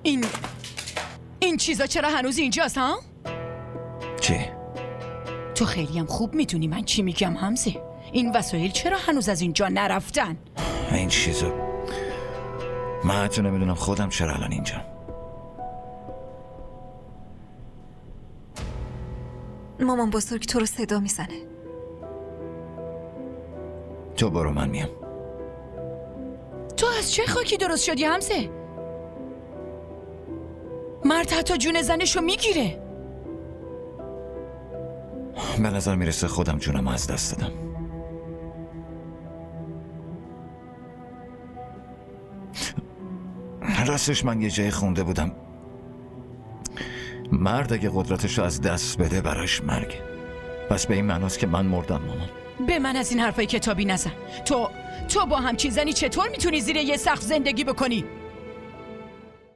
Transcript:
این چیزا چرا هنوز اینجاست ها؟ چی؟ تو خیلی هم خوب میدونی من چی میگم حمزه. این وسایل چرا هنوز از اینجا نرفتن؟ این چیزا من حتی نمیدونم خودم چرا الان اینجا. مامان بزرگ تو رو صدا میزنه. تو برو من میام. تو از چه خاکی درست شدی حمزه؟ مرد حتی جون زنشو میگیره. به نظر میرسه خودم جونم از دست دادم. راستش من یه جای خونده بودم مرد اگه قدرتشو از دست بده براش مرگ. پس به این معناست که من مردم مامان. به من از این حرفای کتابی نزن. تو با همچین زنی چطور میتونی زیر یه سقف زندگی بکنی؟